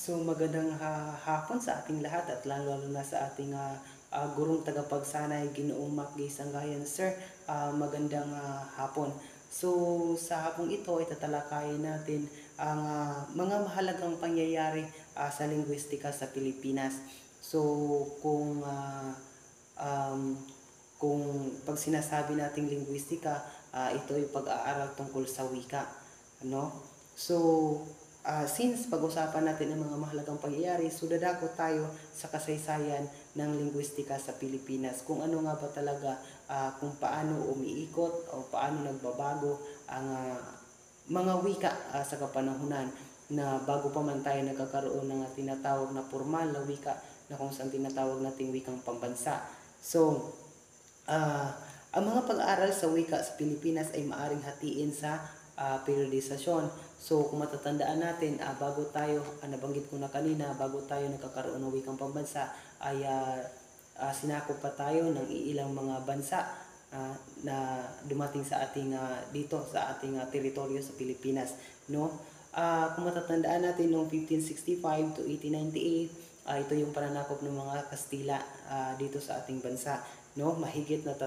So magandang hapon sa ating lahat at lalo na sa ating gurong tagapagsanay Ginoong Macgi Sanggayan. Sir, magandang hapon. So sa hapong ito ay tatalakayin natin ang mga mahalagang pangyayari sa linguistika sa Pilipinas. So kung uh, um, kung pag sinasabi nating linguistika, ito ay pag-aaral tungkol sa wika, ano? So, since pag-usapan natin ang mga mahalagang pangyayari, so dadako tayo sa kasaysayan ng linguistika sa Pilipinas. Kung ano nga ba talaga, kung paano umiikot o paano nagbabago ang mga wika sa kapanahunan na bago pa man tayo nagkakaroon ng tinatawag na formal na wika na kung saan tinatawag nating wikang pambansa. So, ang mga pag-aaral sa wika sa Pilipinas ay maaring hatiin sa periodisasyon. So kung matatandaan natin, bago tayo, nabanggit ko na kanina, bago tayo nagkakaroon ng wikang pambansa, ay sinakop pa tayo ng ilang mga bansa na dumating sa ating dito sa ating teritoryo sa Pilipinas, no? Kung matatandaan natin noong 1565 to 1898, ito yung pananakop ng mga Kastila dito sa ating bansa, no? Mahigit na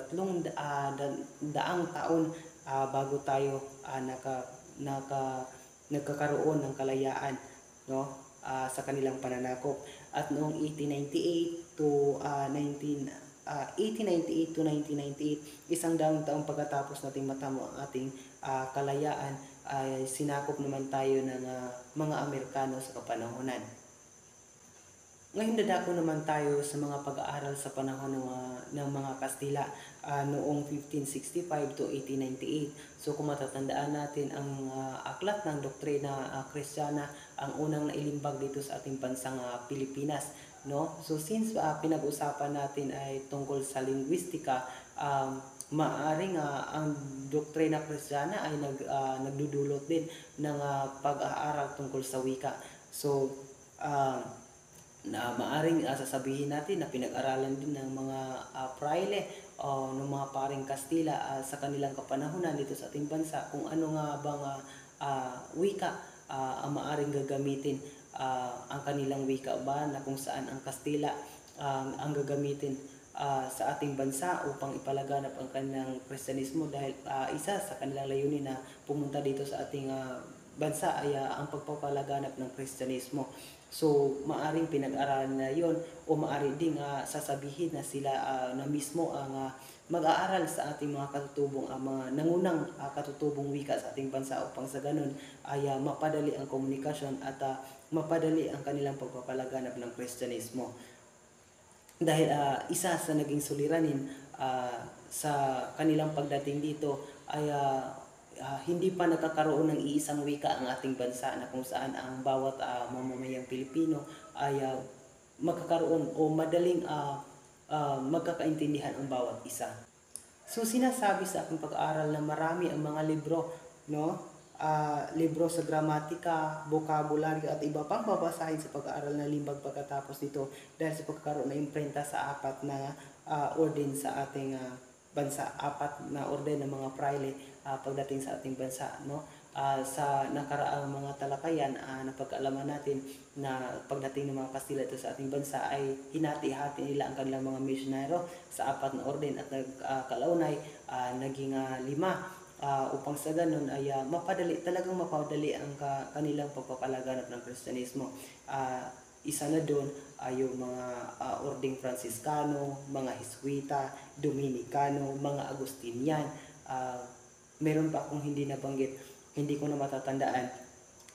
daang taon bago tayo nagkakaroon ng kalayaan, no? Sa kanilang pananakop. At noong 1898 to 1998, isang daang taong pagkatapos nating matamo ang ating kalayaan, ay sinakop naman tayo ng mga Amerikano sa kapanahonan. Ngayon dadako naman tayo sa mga pag-aaral sa panahon ng mga Kastila noong 1565 to 1898. So kung matatandaan natin ang aklat ng doktrina Kristiyana, ang unang nailimbag dito sa ating bansang Pilipinas, no? So since pinag-usapan natin ay tungkol sa linguistika, maaring ang doktrina Kristiyana ay nagdudulot din ng pag-aaral tungkol sa wika. So na maaring sasabihin natin na pinag-aralan din ng mga praile o ng mga paring Kastila sa kanilang kapanahunan dito sa ating bansa kung ano nga bang wika ang maaring gagamitin, ang kanilang wika ba na kung saan ang Kastila ang gagamitin sa ating bansa upang ipalaganap ang kanilang Kristyanismo, dahil isa sa kanilang layunin na pumunta dito sa ating bansa ay ang pagpapalaganap ng Kristyanismo. So maaring pinag-aralan na yon o maaari ding sasabihin na sila na mismo ang mag-aaral sa ating mga katutubong, mga nangunang katutubong wika sa ating bansa upang sa ganun ay mapadali ang komunikasyon at mapadali ang kanilang pagpapalaganap ng Kristyanismo. Dahil isa sa naging suliranin sa kanilang pagdating dito ay hindi pa nagkakaroon ng iisang wika ang ating bansa na kung saan ang bawat mamamayang Pilipino ay magkakaroon o madaling magkakaintindihan ang bawat isa. So sinasabi sa aking pag-aaral na marami ang mga libro, no? Libro sa gramatika, vocabulary at iba pang babasahin sa pag-aaral na limbag pagkatapos dito dahil sa pagkakaroon na imprenta sa apat na orden sa ating bansa, apat na orden ng mga praile pagdating sa ating bansa, no? Sa nakaraang mga talakayan, napag-alaman natin na pagdating ng mga Kastila ito sa ating bansa ay hinati-hati nila ang kanilang mga misyonero sa apat na orden at kalaunay naging 5 upang sa ganun ay talagang mapadali ang kanilang pagpapalaganap ng Kristyanismo. Isa na doon ay yung mga ordeng Franciscano, mga Jesuita, Dominicano, mga Agustinian. Meron pa akong hindi nabanggit, hindi ko na matatandaan,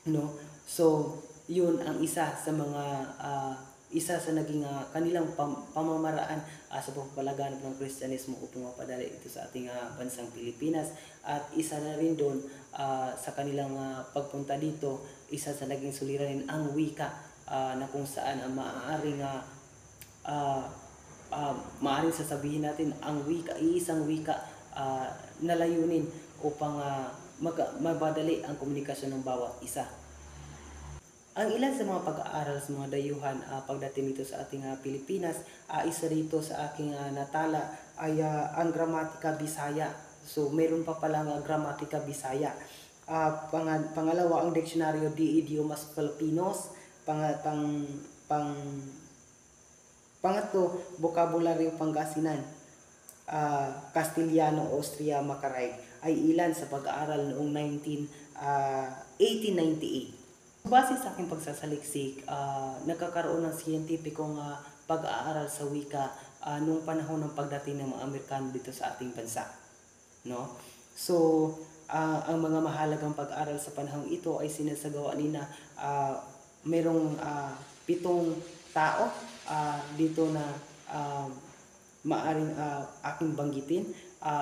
no? So yun ang isa sa naging kanilang pamamaraan sa pagpapalaganap ng Kristyanismo upang mapadali ito sa ating bansang Pilipinas. At isa na rin doon sa kanilang pagpunta dito, isa sa naging suliranin ang wika, na kung saan maaaring sasabihin natin ang wika, iisang wika na layunin upang mabadali ang komunikasyon ng bawat isa. Ang ilan sa mga pag-aaral sa mga dayuhan pagdating dito sa ating Pilipinas, isa rito sa aking natala ay ang gramatika Bisaya. So meron pa palang gramatika Bisaya. Pangalawa ang diksyonaryo de Idiomas Filipinos, Pang, pang, pang, Pangatlo, Bokabularyo Pangasinan, Castellano, Austria, Macaray ay ilan sa pag-aaral noong 1898. Base sa aking pagsasaliksik, nagkakaroon ng siyentipikong pag-aaral sa wika noong panahon ng pagdating ng mga Amerikano dito sa ating bansa. No? So, ang mga mahalagang pag-aaral sa panahong ito ay sinasagawa nina merong 7 tao dito na maaring aking banggitin.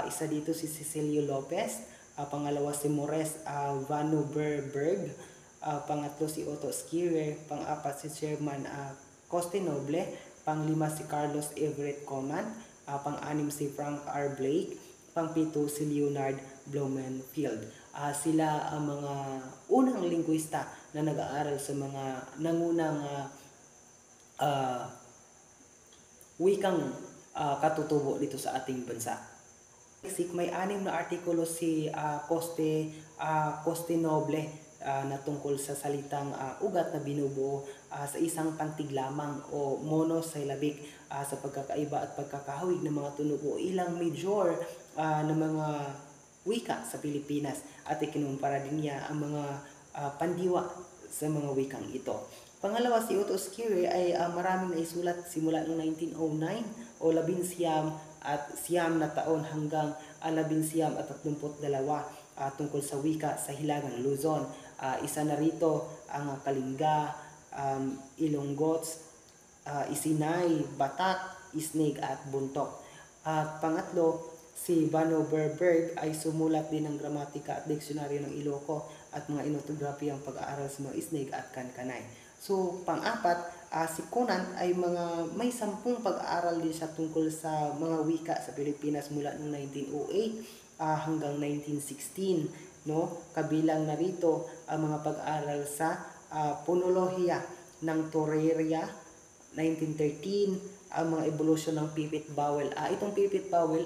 Isa dito si Cecilio Lopez, pangalawa si Maurice Vanoverberg, pangatlo si Otto Schiller, pang-apat si Sherman Costenoble, pang-5 si Carlos Everett Coman, pang-6 si Frank R. Blake, pang-7 si Leonard Blumenfield. Sila ang mga unang linguista na nag-aaral sa mga nangunang wikang katutubo dito sa ating bansa. May 6 na artikulo si Costenoble na tungkol sa salitang ugat na binubuo sa isang pantig lamang o monosyllabic sa pagkakaiba at pagkakahawig ng mga tunog o ilang major na mga wika sa Pilipinas, at ikinumpara din niya ang mga pandiwa sa mga wikang ito. Pangalawa, si Otto Schiller ay maraming naisulat simula noong 1909 o 19 at 9 na taon hanggang 1932 tungkol sa wika sa Hilagang Luzon. Isa na rito ang Kalinga, Ilonggots, Isinay, Batak, Isnig at Buntok. At pangatlo, si Vanoverberg ay sumulat din ng gramatika at diksyonaryo ng Iloco at mga inotograpiyang pag-aaral sa mga Isnig at Kankanay. So, pang-apat, si Conan ay may 10 pag-aaral din siya tungkol sa mga wika sa Pilipinas mula noong 1908 hanggang 1916. No? Kabilang na rito ang mga pag-aaral sa Phonolohiya ng Torreria, 1913, ang mga evolusyon ng pipit vowel. Itong pipit vowel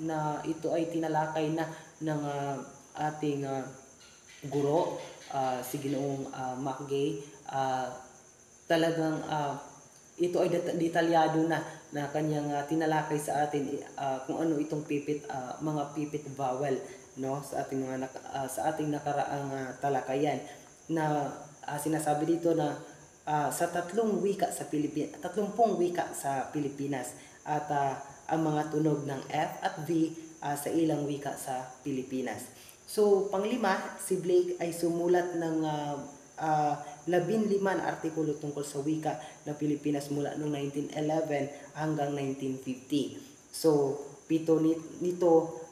na ito ay tinalakay na ng ating guro, si Ginoong MacGay. Talagang ito ay detalyado na kanyang tinalakay sa atin kung ano itong mga pipit vowel, no, sa ating nakaraang talakayan, na sinasabi dito na sa 30 wika sa Pilipinas at ang mga tunog ng F at V sa ilang wika sa Pilipinas. So, pang-5, si Blake ay sumulat ng 15 na artikulo tungkol sa wika ng Pilipinas mula noong 1911 hanggang 1950. So, 7 nito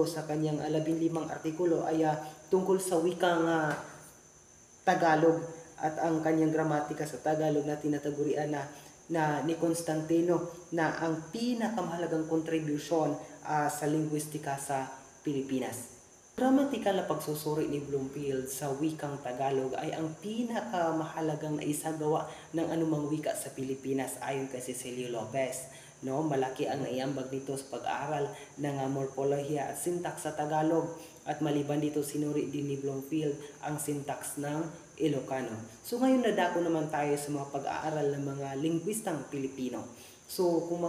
sa kanyang 15 artikulo ay tungkol sa wikang Tagalog at ang kanyang gramatika sa Tagalog na tinatagurian na ni Constantino na ang pinakamahalagang kontribusyon sa linguistika sa Pilipinas. Gramatikal na pagsusuri ni Bloomfield sa wikang Tagalog ay ang pinakamahalagang naisagawa ng anumang wika sa Pilipinas ayon kay Cecilio Lopez. No, malaki ang naiambag dito sa pag-aaral ng morpolohiya at syntax sa Tagalog, at maliban dito sinuri din ni Bloomfield ang syntax ng Ilocano. So ngayon nadako naman tayo sa mga pag-aaral ng mga linguistang Pilipino. So kung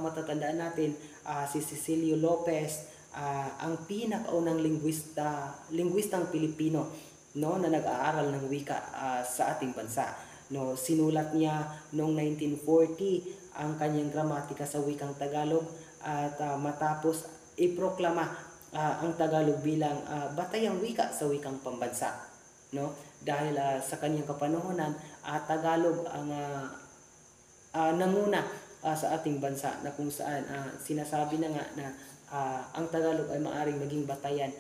matatandaan natin, si Cecilio Lopez ang pinakaunang linguistang Pilipino, no, na nag-aaral ng wika sa ating bansa. No, sinulat niya noong 1940 ang kanyang gramatika sa wikang Tagalog at matapos iproklama ang Tagalog bilang batayang wika sa wikang pambansa. No, dahil sa kanyang kapanahunan, Tagalog ang nanguna sa ating bansa, na kung saan sinasabi na nga na ang Tagalog ay maaring maging batayan,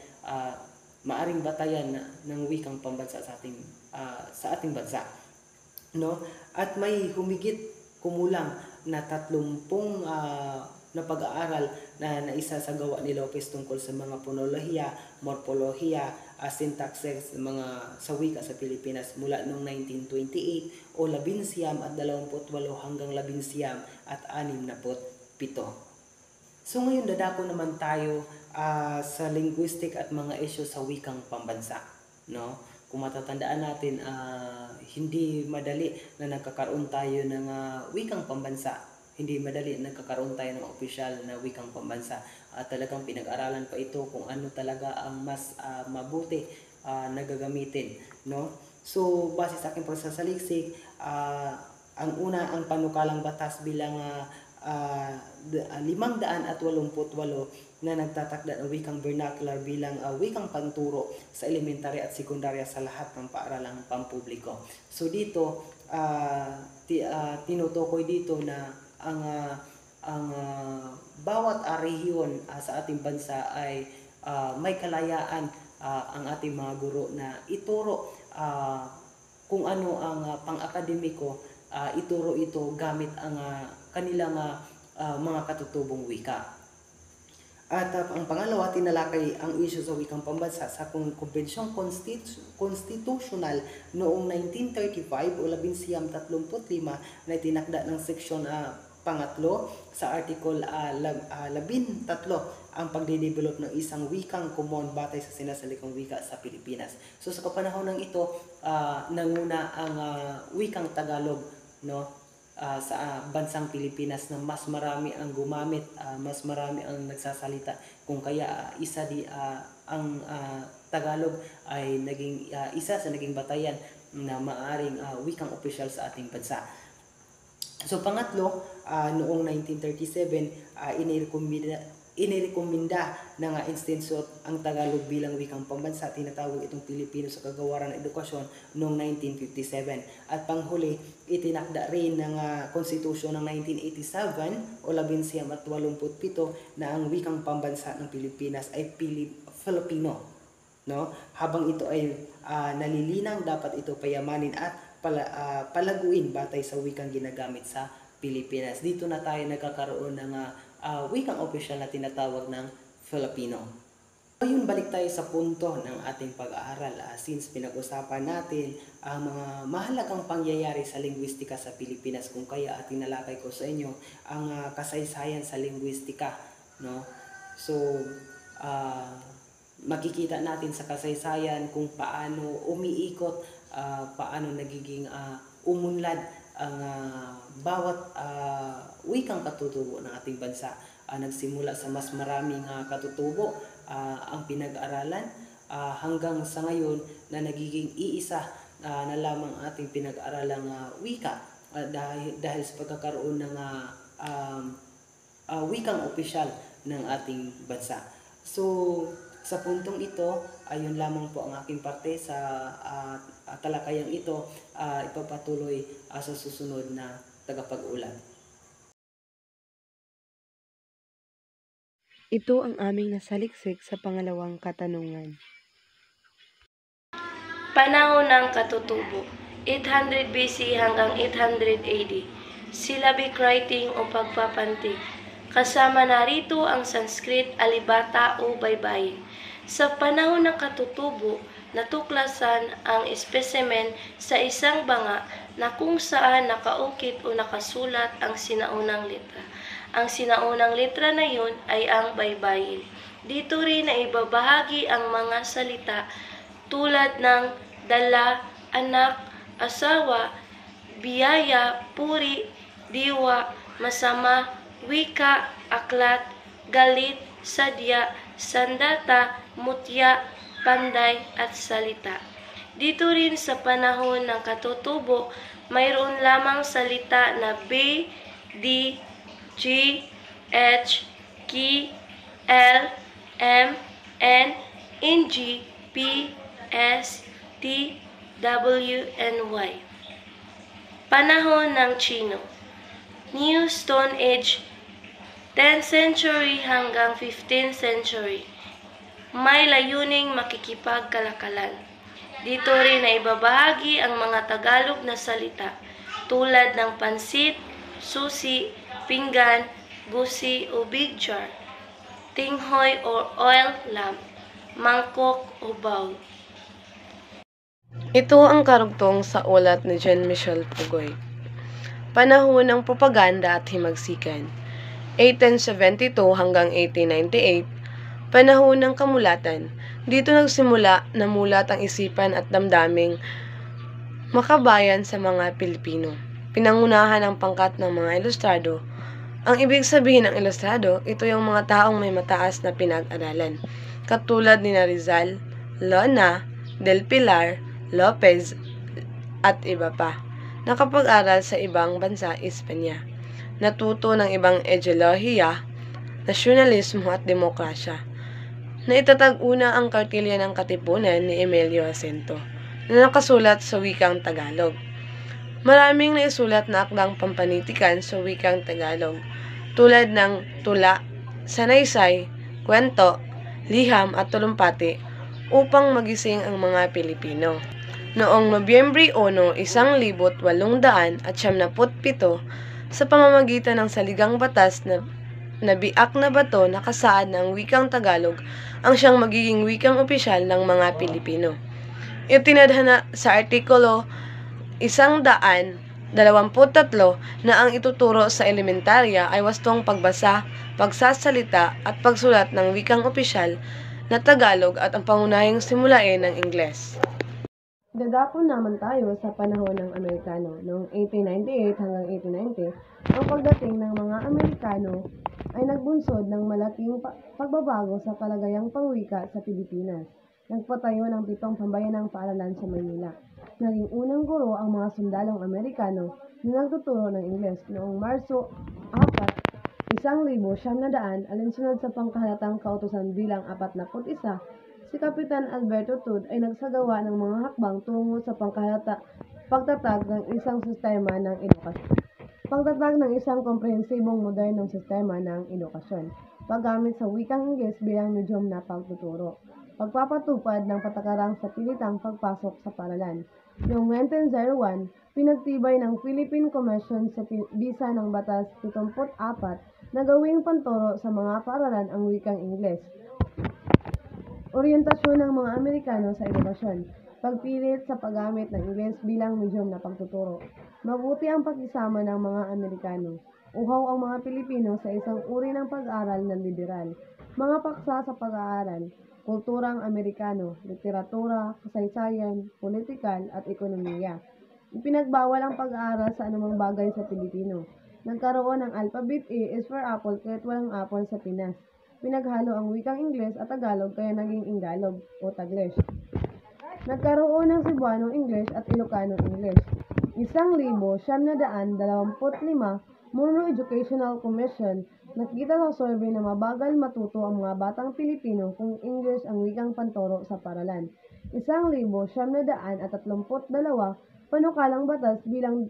ng wikang pambansa sa ating bansa, no? At may humigit kumulang na 30 na pag-aaral na naisasagawa ni Lopez tungkol sa mga phonolohiya, morpolohiya, syntaxes sa wika sa Pilipinas mula noong 1928 o 19 at 28 hanggang 19 at 67. So ngayon dadako naman tayo sa linguistic at mga isyu sa wikang pambansa, no? Kung matatandaan natin, hindi madali na nagkakaroon tayo ng wikang pambansa. Hindi madali na nagkakaroon tayo ng opisyal na wikang pambansa. Talagang pinag-aralan pa ito kung ano talaga ang mas mabuti na gagamitin, no? So, base sa aking pagsasaliksik, ang una, ang panukalang batas bilang 588 na nagtatakda ng wikang vernacular bilang wikang panturo sa elementary at sekundarya sa lahat ng paaralang pampubliko. So dito, tinutukoy dito na ang bawat rehiyon sa ating bansa ay may kalayaan ang ating mga guro na ituro kung ano ang pang-akademiko, ituro ito gamit ang kanilang mga katutubong wika. At ang pangalawa, tinalakay ang isyu sa wikang pambansa sa Konbensyong Konstitusyonal noong 1935 o 1935 na itinakda ng seksyon pangatlo sa Article 13 ang pagde-develop ng isang wikang common batay sa sinasalikang wika sa Pilipinas. So sa kapanahon ng ito, nanguna ang wikang Tagalog, no? Sa bansang Pilipinas na mas marami ang gumamit, mas marami ang nagsasalita, kung kaya ang Tagalog ay naging isa sa naging batayan na maaring wikang opisyal sa ating bansa. So pangatlo, noong 1937, inirekomenda ng institute ang Tagalog bilang wikang pambansa. Tinatawag itong Pilipino sa Kagawaran ng Edukasyon noong 1957. At panghuli, itinakda rin ng konstitusyon ng 1987 o 1987 na ang wikang pambansa ng Pilipinas ay Filipino, no? Habang ito ay nalilinang, dapat ito payamanin at palaguin batay sa wikang ginagamit sa Pilipinas. Dito na tayo nagkakaroon ng wikang opisyal na tinatawag ng Filipino. Ngayon, balik tayo sa punto ng ating pag-aaral. Since pinag-usapan natin ang mga mahalagang pangyayari sa lingwistika sa Pilipinas, kung kaya tinalakay ko sa inyo ang kasaysayan sa lingwistika, no? So, makikita natin sa kasaysayan kung paano umiikot, paano nagiging umunlad ang bawat wikang katutubo ng ating bansa. Nagsimula sa mas maraming katutubo ang pinag-aralan hanggang sa ngayon na nagiging iisa na lamang ating pinag-aralang wika dahil sa pagkakaroon ng wikang opisyal ng ating bansa. So, sa puntong ito, ayun lamang po ang aking parte sa talakayang ito. Ipapatuloy sa susunod na tagapag-ulat. Ito ang aming nasaliksik sa pangalawang katanungan. Panahon ng katutubo, 800 BC hanggang 800 AD. Syllabic writing o pagpapantig. Kasama narito ang Sanskrit, alibata o baybayin. Sa panahon ng katutubo, natuklasan ang espesimen sa isang banga na kung saan nakaukit o nakasulat ang sinaunang letra. Ang sinaunang letra na yun ay ang baybayin. Dito rin na ibabahagi ang mga salita tulad ng dala, anak, asawa, biyaya, puri, diwa, masama, wika, aklat, galit, sadya, sandata, mutya, panday, at salita. Dito rin sa panahon ng katutubo, mayroon lamang salita na B, D, G, H, K, L, M, N, NG, P, S, T, W, and Y. Panahon ng Chino. New Stone Age, 10th century hanggang 15th century. May layuning makikipagkalakalan. Dito rin na ibabahagi ang mga Tagalog na salita tulad ng pansit, susi, pinggan, gusi o big jar, tinghoy or oil lamp, mangkok o bowl. Ito ang karugtong sa ulat ni Jean-Michel Pugoy. Panahon ng propaganda at himagsikan, 1872 hanggang 1898. Panahon ng kamulatan, Dito nagsimula na mulat ang isipan at damdaming makabayan sa mga Pilipino. Pinangunahan ang pangkat ng mga ilustrado. Ang ibig sabihin ng ilustrado, ito yung mga taong may mataas na pinag-aralan, katulad ni Rizal, Lona, Del Pilar, Lopez, at iba pa. Nakapag-aral sa ibang bansa, Espanya. Natuto ng ibang ideolohiya, nasyonalismo at demokrasya. Naitatag-una ang Kartilya ng Katipunan ni Emilio Jacinto, na nakasulat sa wikang Tagalog. Maraming naisulat na akdang pampanitikan sa wikang Tagalog, tulad ng tula, sanaysay, kwento, liham at tulumpati upang magising ang mga Pilipino. Noong Nobyembre 1, 1897, sa pamamagitan ng saligang batas na nabiak na bato nakasaad ng wikang Tagalog ang siyang magiging wikang opisyal ng mga Pilipino. Itinadhana sa Artikulo 123 na ang ituturo sa elementarya ay wastong pagbasa, pagsasalita at pagsulat ng wikang opisyal na Tagalog at ang pangunahing simulain ng Ingles. Dadako naman tayo sa panahon ng Amerikano. Noong 1898 hanggang 1890, ang pagdating ng mga Amerikano ay nagbunsod ng malaking pagbabago sa kalagayang pangwika sa Pilipinas. Nagpatayo ng 7 pambayanang paaralan sa Maynila. Naging unang guro ang mga sundalong Amerikano na nagtuturo ng Ingles. Noong Marso 4, 1900, alinsunod sa pangkahalatang kautusan bilang 41, si Kapitan Alberto Tud ay nagsagawa ng mga hakbang tungo sa pagtatag ng isang sistema ng edukasyon. Pagtatag ng isang komprehensibong modernong sistema ng edukasyon, paggamit sa wikang Ingles bilang medyum na pagtuturo, pagpapatupad ng patakarang sa pilitang pagpasok sa paaralan. Noong 1901, pinagtibay ng Philippine Commission sa bisa ng Batas 74 na gawing panturo sa mga paaralan ang wikang Ingles. Oryentasyon ng mga Amerikano sa edukasyon, pagpilit sa paggamit ng Ingles bilang medyum na pagtuturo. Mabuti ang pakisama ng mga Amerikano. Uhaw ang mga Pilipino sa isang uri ng pag-aaral na liberal. Mga paksa sa pag-aaral, kulturang Amerikano, literatura, kasaysayan, politikal at ekonomiya. Ipinagbawal ang pag-aaral sa anumang bagay sa Pilipino. Nagkaroon ng alphabet A is for apple kahit walang apple sa Pinas. Pinaghalo ang wikang Ingles at Tagalog kaya naging Ingalog o Taglish. Nagkaroon ng Cebuano English at Ilocano English. 1925, Monroe Educational Commission nakita sa survey na mabagal matuto ang mga batang Pilipino kung English ang wikang panturo sa paaralan. 1932, panukalang batas bilang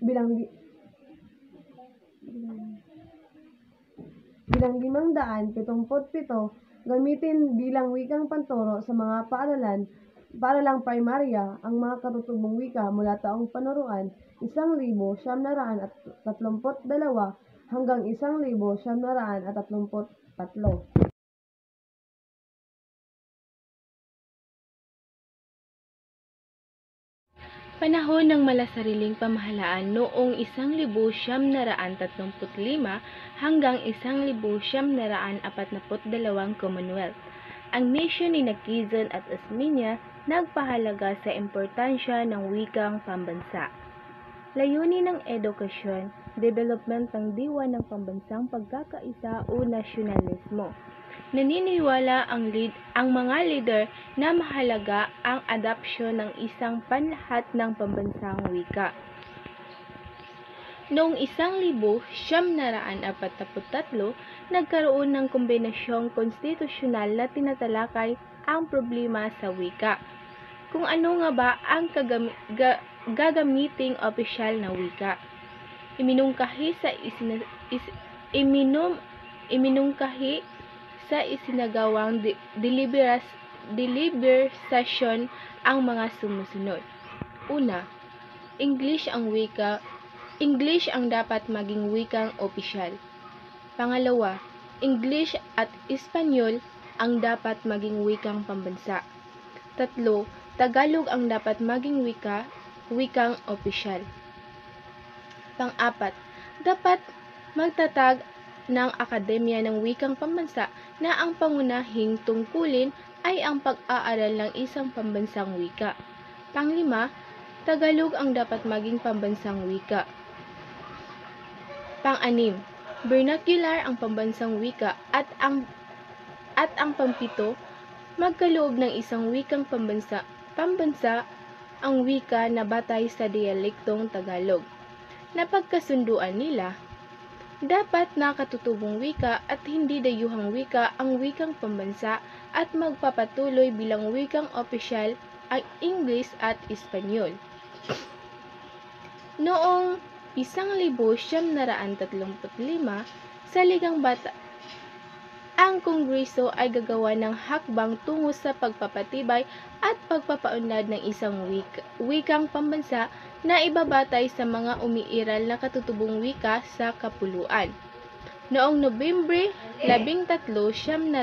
577 gamitin bilang wikang panturo sa mga paaralang primarya ang mga katutubong wika mula taong panuruan 1932 hanggang 1933. Panahon ng malasariling pamahalaan noong 1935 hanggang 1942 Commonwealth. Ang nation ni Quezon at Osmeña nagpahalaga sa importansya ng wikang pambansa. Layunin ng edukasyon, development ng diwa ng pambansang pagkakaisa o nasyonalismo. Naniniwala ang mga leader na mahalaga ang adopsyon ng isang panlahat ng pambansang wika. Noong 1943, nagkaroon ng kombinasyong konstitusyonal na tinatalakay ang problema sa wika. Kung ano nga ba ang gagamiting opisyal na wika. Iminungkahi sa isinagawang deliberasyon ang mga sumusunod. Una, English ang dapat maging wikang opisyal. Pangalawa, English at Espanyol ang dapat maging wikang pambansa. Tatlo, Tagalog ang dapat maging wikang opisyal. Pang-apat, dapat magtatag ng Akademya ng Wikang Pambansa na ang pangunahing tungkulin ay ang pag-aaral ng isang pambansang wika. Panglima, Tagalog ang dapat maging pambansang wika. Pang-anim, vernacular ang pambansang wika at ang pangpito, magkaloob ng isang wikang pambansa ang wika na batay sa dialektong Tagalog. Napagkasunduan nila, dapat nakatutubong wika at hindi dayuhang wika ang wikang pambansa at magpapatuloy bilang wikang opisyal ang Ingles at Espanyol. Noong 1935 sa Ligang Bata, ang Kongreso ay gagawa ng hakbang tungo sa pagpapatibay at pagpapaunlad ng isang wikang pambansa na ibabatay sa mga umiiral na katutubong wika sa kapuluan. Noong Nobyembre 13, 1936,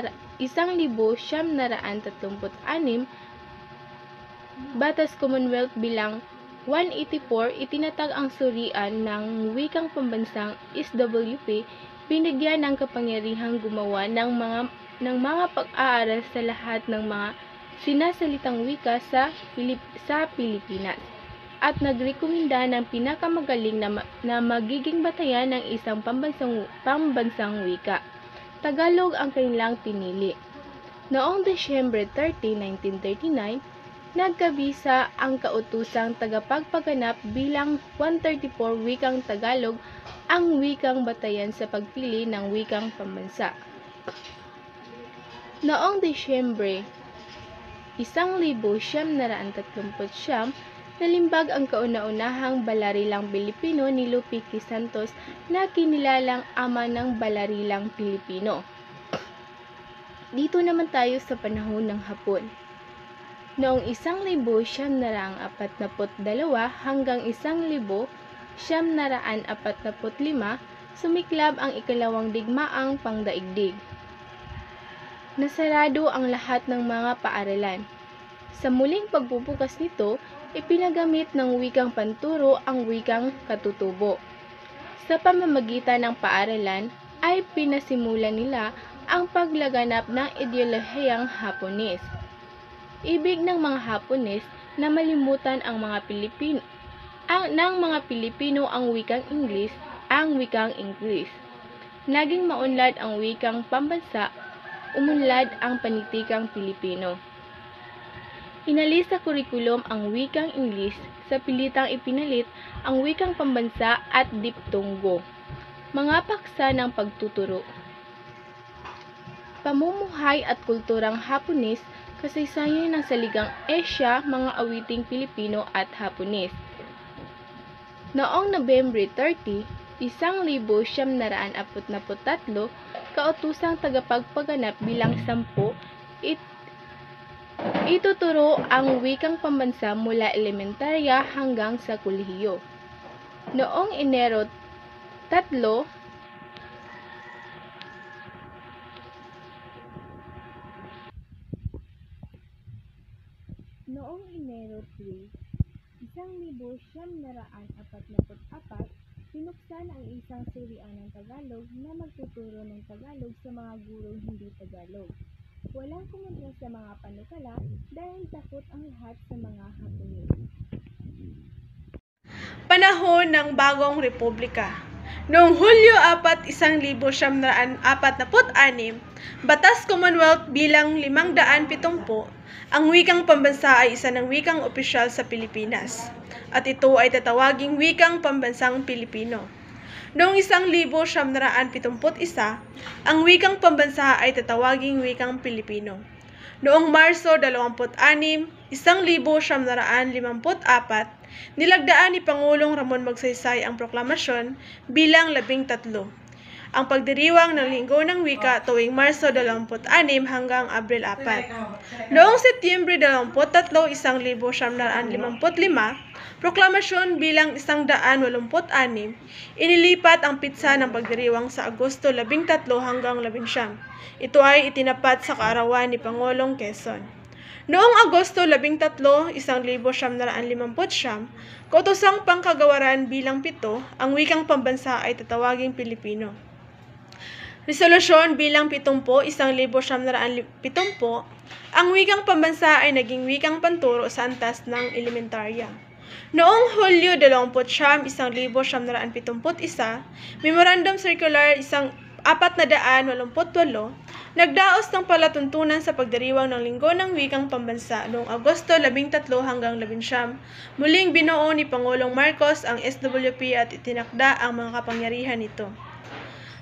Batas Commonwealth bilang 184 itinatag ang surian ng wikang pambansang SWP, binigyan ng kapangyarihang gumawa ng mga pag-aaral sa lahat ng mga sinasalitang wika sa Pilipinas at nagrekomenda ng pinakamagaling na magiging batayan ng isang pambansang wika. Tagalog ang kanilang pinili. Noong Disyembre 30, 1939, nagkabisa ang kautusang tagapagpaganap bilang 134 wikang Tagalog ang wikang batayan sa pagpili ng wikang pambansa. Noong Disyembre 1939, nalimbag ang kauna-unahang balarilang Pilipino ni Lupi Santos na kinilalang ama ng balarilang Pilipino. Dito naman tayo sa panahon ng Hapon. Noong 1942 hanggang 1945, sumiklab ang ikalawang digmaang pangdaigdig. Nasarado ang lahat ng mga paaralan. Sa muling pagbubukas nito, ipinagamit ng wikang panturo ang wikang katutubo. Sa pamamagitan ng paaralan, ay pinasimulan nila ang paglaganap ng ideolohiyang Hapones. Ibig ng mga Hapones na malimutan ang mga Pilipino ang wikang Ingles. Naging maunlad ang wikang pambansa, umunlad ang panitikang Pilipino. Inalis sa kurikulum ang wikang Ingles, sa pilitang ipinalit ang wikang pambansa at diptonggo. Mga paksa ng pagtuturo. Pamumuhay at kulturang Hapones, kasaysayan ng saligang Asia, mga awiting Pilipino at Hapones. Noong Nobyembre 30, 1943, kautusang tagapagpaganap bilang 10, ituturo ang wikang pambansa mula elementarya hanggang sa kolehiyo. Noong Enero 3, Noong Enero 3, 1944, binuksan ang isang surian ng Tagalog na magtuturo ng Tagalog sa mga gurong hindi Tagalog. Walang kumontra sa mga panukala dahil takot ang lahat sa mga Hapones. Panahon ng Bagong Republika. Noong Hulyo 4, 1946, Batas Commonwealth bilang 570, ang wikang pambansa ay isa ng wikang opisyal sa Pilipinas, at ito ay tatawaging wikang pambansang Pilipino. Noong 1971, ang wikang pambansa ay tatawaging wikang Pilipino. Noong Marso 26, 1954, nilagdaan ni Pangulong Ramon Magsaysay ang proklamasyon bilang 13, ang pagdiriwang ng Linggo ng Wika tuwing Marso 26 hanggang Abril 4. Noong Setyembre 23, 1955, proklamasyon bilang 186, inilipat ang pitsa ng pagdiriwang sa Agosto 13 hanggang 19. Ito ay itinapat sa kaarawan ni Pangulong Quezon. Noong Agosto 13, 1959, kautosang pangkagawaran bilang 7, ang wikang pambansa ay tatawaging Pilipino. Resolusyon bilang 70, 1970, ang wikang pambansa ay naging wikang panturo sa antas ng elementarya. Noong Hulyo 29, 1971, Memorandum Circular 488, nagdaos ng palatuntunan sa pagdiriwang ng Linggo ng Wikang Pambansa noong Agosto 13 hanggang 19. Muling binuo ni Pangulong Marcos ang SWP at itinakda ang mga kapangyarihan nito.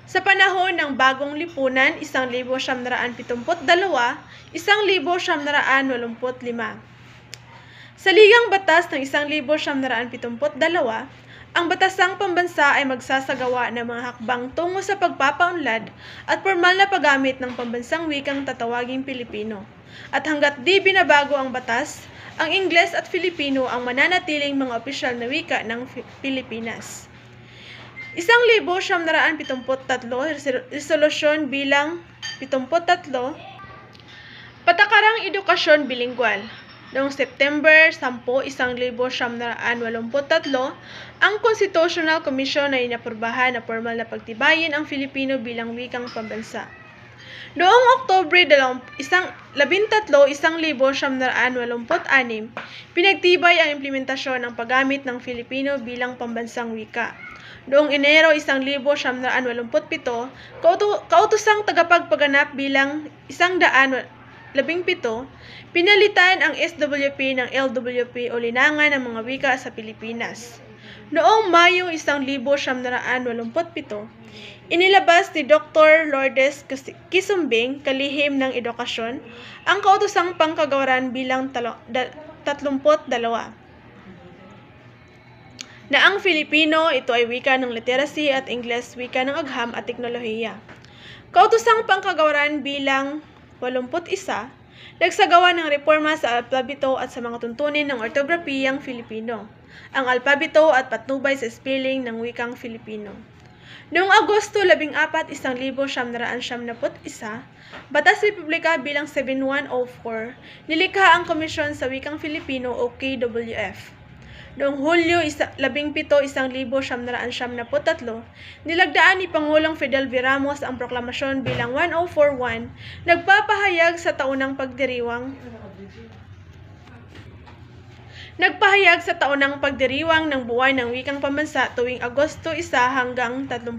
Sa panahon ng Bagong Lipunan, 1972, 1985. Sa Ligang Batas ng 1972, ang Batasang Pambansa ay magsasagawa ng mga hakbang tungo sa pagpapaunlad at formal na paggamit ng pambansang wikang tatawaging Pilipino. At hanggat di binabago ang batas, ang Ingles at Filipino ang mananatiling mga opisyal na wika ng Pilipinas. 1973, Resolusyon bilang 73, Patakarang Edukasyon Bilinggual. Noong September 10, 1983, ang Constitutional Commission ay inaprubahan na formal na pagtibayin ang Filipino bilang wikang pambansa. Noong Oktubre 13, 1986, pinagtibay ang implementasyon ng paggamit ng Filipino bilang pambansang wika. Noong Enero 1987, kautosang tagapagpaganap bilang 117, pinalitan ang SWP ng LWP o Linangan ng mga Wika sa Pilipinas. Noong Mayo 1987, inilabas ni Dr. Lourdes Quisumbing, kalihim ng edukasyon, ang kautosang pangkagawaran bilang 32 na ang Filipino ito ay wika ng literacy at Ingles wika ng agham at teknolohiya. Kautosang pangkagawaran bilang 81, nagsagawa ng reforma sa alpabito at sa mga tuntunin ng ortografiyang Filipino, ang alpabito at patnubay sa spelling ng wikang Filipino. Noong Agosto 14, 1971, Batas Republika bilang 7104, nilikha ang Komisyon sa Wikang Filipino o KWF. Noong Hulyo 17, 1973, nilagdaan ni Pangulong Fidel V. Ramos ang proklamasyon bilang 1041, nagpahayag sa taunang pagdiriwang ng buwan ng wikang pambansa tuwing Agosto 1 hanggang 31.